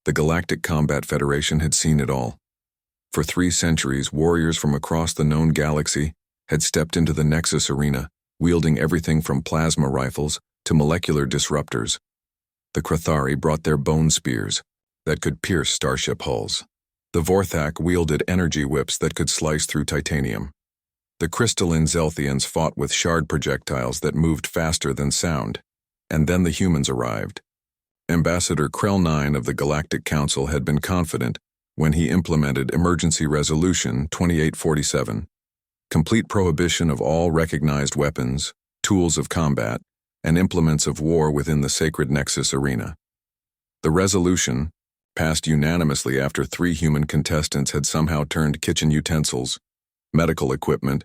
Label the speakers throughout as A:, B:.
A: The Galactic Combat Federation had seen it all. For 3 centuries, warriors from across the known galaxy had stepped into the Nexus arena, wielding everything from plasma rifles to molecular disruptors. The Krathari brought their bone spears that could pierce starship hulls. The Vorthak wielded energy whips that could slice through titanium. The crystalline Zelthians fought with shard projectiles that moved faster than sound. And then the humans arrived. Ambassador Krell 9 of the Galactic Council had been confident when he implemented Emergency Resolution 2847, complete prohibition of all recognized weapons, tools of combat, and implements of war within the sacred Nexus arena. The resolution, passed unanimously after 3 human contestants had somehow turned kitchen utensils, medical equipment,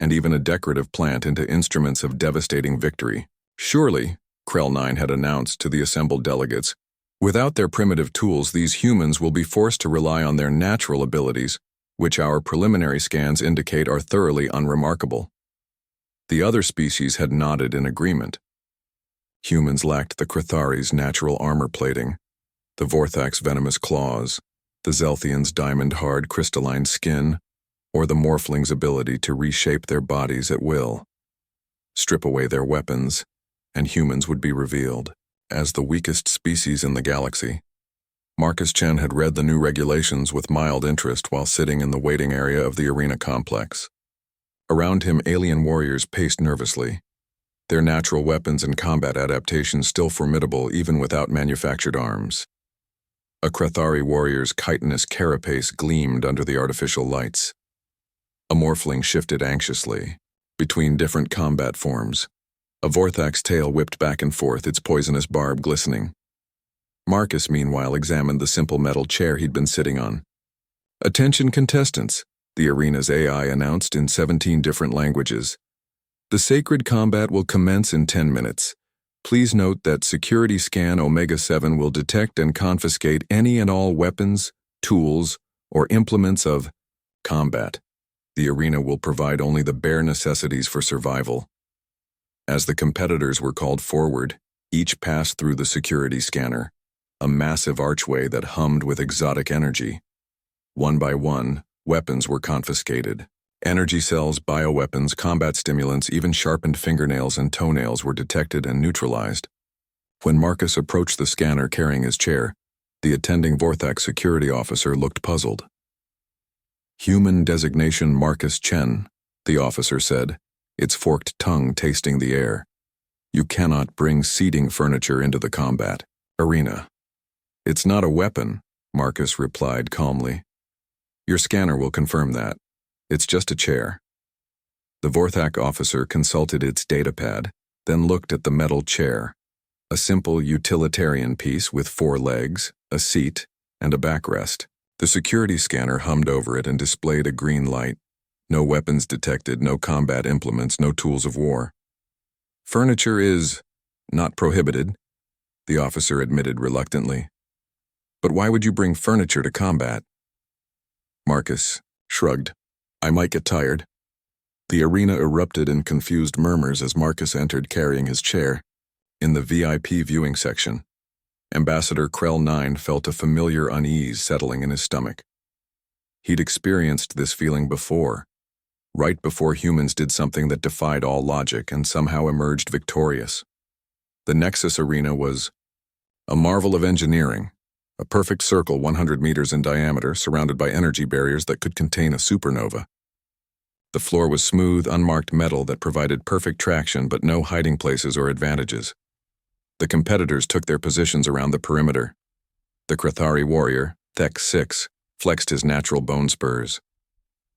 A: and even a decorative plant into instruments of devastating victory. Surely, Krell 9 had announced to the assembled delegates, without their primitive tools, these humans will be forced to rely on their natural abilities, which our preliminary scans indicate are thoroughly unremarkable. The other species had nodded in agreement. Humans lacked the Krathari's natural armor plating, the Vorthak's venomous claws, the Zelthians' diamond-hard crystalline skin, or the Morphling's ability to reshape their bodies at will. Strip away their weapons, and humans would be revealed as the weakest species in the galaxy. Marcus Chen had read the new regulations with mild interest while sitting in the waiting area of the arena complex. Around him, alien warriors paced nervously, their natural weapons and combat adaptations still formidable even without manufactured arms. A Krathari warrior's chitinous carapace gleamed under the artificial lights. A Morphling shifted anxiously between different combat forms. A Vorthak's tail whipped back and forth, its poisonous barb glistening. Marcus, meanwhile, examined the simple metal chair he'd been sitting on. "Attention contestants," the arena's AI announced in 17 different languages. "The sacred combat will commence in 10 minutes. Please note that Security Scan Omega-7 will detect and confiscate any and all weapons, tools, or implements of combat. The arena will provide only the bare necessities for survival." As the competitors were called forward, each passed through the security scanner, a massive archway that hummed with exotic energy. One by one, weapons were confiscated. Energy cells, bioweapons, combat stimulants, even sharpened fingernails and toenails were detected and neutralized. When Marcus approached the scanner carrying his chair, the attending Vorthak security officer looked puzzled. "Human designation Marcus Chen," the officer said, its forked tongue tasting the air. "You cannot bring seating furniture into the combat arena." "It's not a weapon," Marcus replied calmly. "Your scanner will confirm that. It's just a chair." The Vorthak officer consulted its datapad, then looked at the metal chair, a simple utilitarian piece with 4 legs, a seat, and a backrest. The security scanner hummed over it and displayed a green light. No weapons detected, no combat implements, no tools of war. "Furniture is not prohibited," the officer admitted reluctantly. "But why would you bring furniture to combat?" Marcus shrugged. "I might get tired." The arena erupted in confused murmurs as Marcus entered carrying his chair. In the VIP viewing section, Ambassador Krell 9 felt a familiar unease settling in his stomach. He'd experienced this feeling before, right before humans did something that defied all logic and somehow emerged victorious. The Nexus arena was a marvel of engineering, a perfect circle 100 meters in diameter surrounded by energy barriers that could contain a supernova. The floor was smooth, unmarked metal that provided perfect traction but no hiding places or advantages. The competitors took their positions around the perimeter. The Krathari warrior, Thek 6, flexed his natural bone spurs.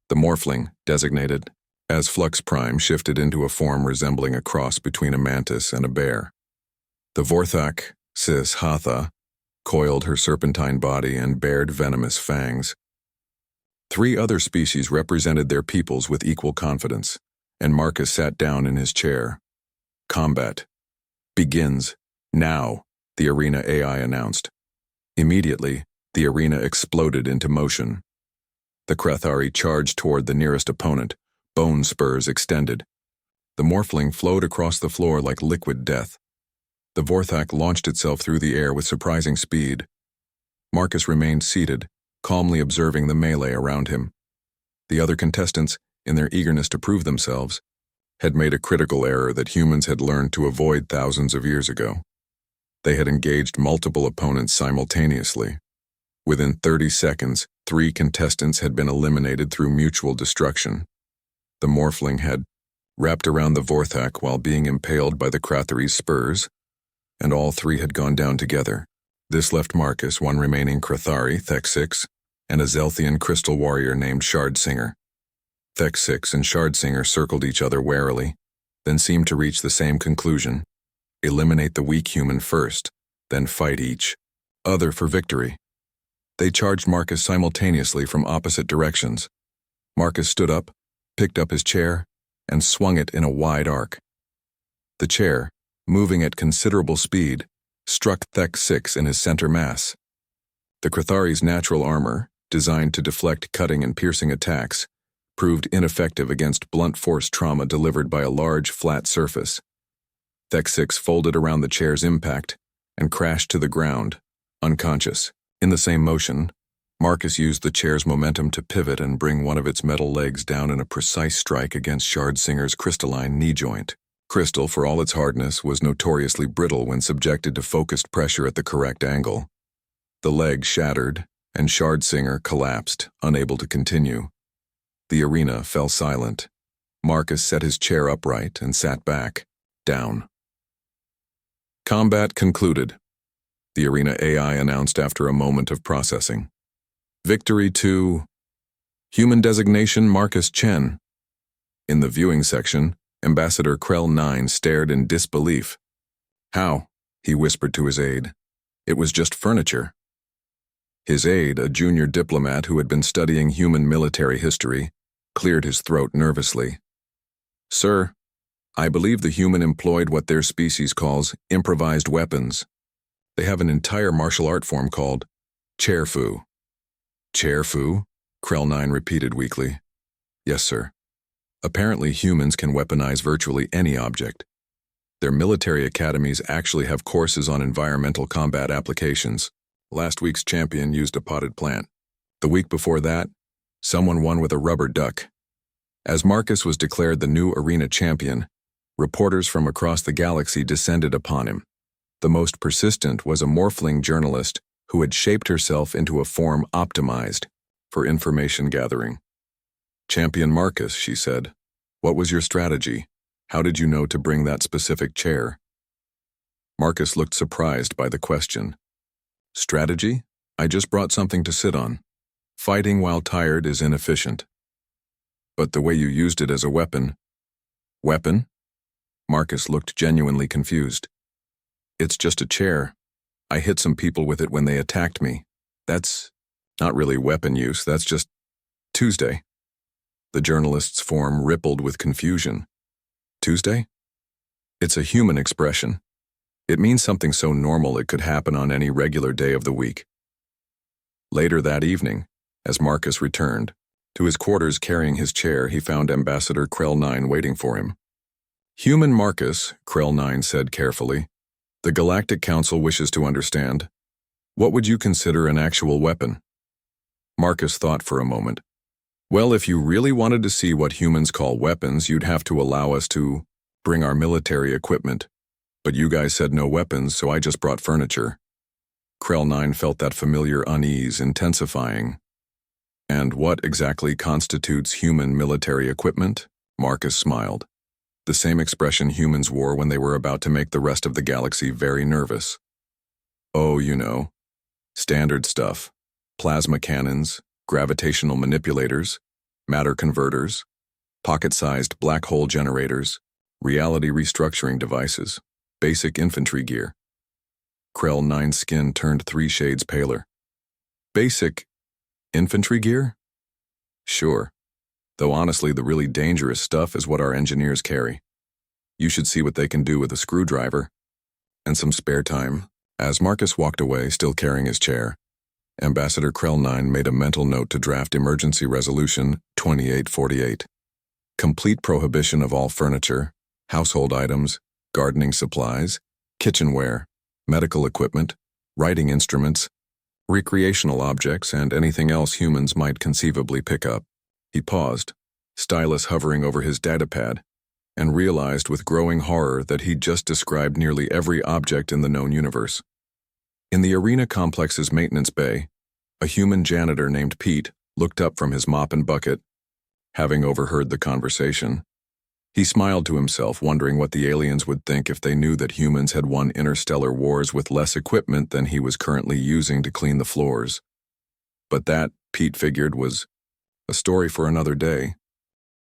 A: The Morphling, designated as Flux Prime, shifted into a form resembling a cross between a mantis and a bear. The Vorthak, Sis Hatha, coiled her serpentine body and bared venomous fangs. 3 other species represented their peoples with equal confidence, and Marcus sat down in his chair. "Combat begins now," the arena AI announced. Immediately, the arena exploded into motion. The Krathari charged toward the nearest opponent, bone spurs extended. The Morphling flowed across the floor like liquid death. The Vorthak launched itself through the air with surprising speed. Marcus remained seated, calmly observing the melee around him. The other contestants, in their eagerness to prove themselves, had made a critical error that humans had learned to avoid thousands of years ago. They had engaged multiple opponents simultaneously. Within 30 seconds, 3 contestants had been eliminated through mutual destruction. The morphling had wrapped around the Vorthak while being impaled by the Kratheri's spurs, and all 3 had gone down together. This left Marcus one remaining Krathari, Thek6, and a Zelthian crystal warrior named Shardsinger. Thek6 and Shardsinger circled each other warily, then seemed to reach the same conclusion: eliminate the weak human first, then fight each other for victory. They charged Marcus simultaneously from opposite directions. Marcus stood up, picked up his chair, and swung it in a wide arc. The chair, moving at considerable speed, struck Thek6 in his center mass. The Krathari's natural armor, designed to deflect cutting and piercing attacks, proved ineffective against blunt force trauma delivered by a large, flat surface. Thek6 folded around the chair's impact and crashed to the ground, unconscious. In the same motion, Marcus used the chair's momentum to pivot and bring one of its metal legs down in a precise strike against Shardsinger's crystalline knee joint. Crystal, for all its hardness, was notoriously brittle when subjected to focused pressure at the correct angle. The leg shattered, and Shardsinger collapsed, unable to continue. The arena fell silent. Marcus set his chair upright and sat back, down. Combat concluded, the arena AI announced after a moment of processing. Victory to Human Designation Marcus Chen. In the viewing section, Ambassador Krell 9 stared in disbelief. How? He whispered to his aide. It was just furniture. His aide, a junior diplomat who had been studying human military history, cleared his throat nervously. Sir, I believe the human employed what their species calls improvised weapons. They have an entire martial art form called chair-fu. Chair-fu? Krell 9 repeated weakly. Yes, sir. Apparently humans can weaponize virtually any object. Their military academies actually have courses on environmental combat applications. Last week's champion used a potted plant. The week before that, someone won with a rubber duck. As Marcus was declared the new arena champion, reporters from across the galaxy descended upon him. The most persistent was a morphling journalist who had shaped herself into a form optimized for information gathering. Champion Marcus, she said, what was your strategy? How did you know to bring that specific chair? Marcus looked surprised by the question. Strategy? I just brought something to sit on. Fighting while tired is inefficient. But the way you used it as a weapon... Weapon? Marcus looked genuinely confused. It's just a chair. I hit some people with it when they attacked me. That's not really weapon use, that's just Tuesday. The journalist's form rippled with confusion. Tuesday? It's a human expression. It means something so normal it could happen on any regular day of the week. Later that evening, as Marcus returned, to his quarters carrying his chair, he found Ambassador Krell 9 waiting for him. Human Marcus, Krell 9 said carefully, the Galactic Council wishes to understand. What would you consider an actual weapon? Marcus thought for a moment. Well, if you really wanted to see what humans call weapons, you'd have to allow us to bring our military equipment. But you guys said no weapons, so I just brought furniture. Krell 9 felt that familiar unease intensifying. And what exactly constitutes human military equipment? Marcus smiled. The same expression humans wore when they were about to make the rest of the galaxy very nervous. Oh, you know, standard stuff. Plasma cannons, gravitational manipulators, matter converters, pocket-sized black hole generators, reality restructuring devices, basic infantry gear. Krell 9's skin turned 3 shades paler. Basic infantry gear? Sure. Though honestly, the really dangerous stuff is what our engineers carry. You should see what they can do with a screwdriver. And some spare time. As Marcus walked away, still carrying his chair, Ambassador Krell 9 made a mental note to draft Emergency Resolution 2848. Complete prohibition of all furniture, household items, gardening supplies, kitchenware, medical equipment, writing instruments, recreational objects, and anything else humans might conceivably pick up. He paused, stylus hovering over his datapad, and realized with growing horror that he'd just described nearly every object in the known universe. In the arena complex's maintenance bay, a human janitor named Pete looked up from his mop and bucket, having overheard the conversation. He smiled to himself, wondering what the aliens would think if they knew that humans had won interstellar wars with less equipment than he was currently using to clean the floors. But that, Pete figured, was a story for another day.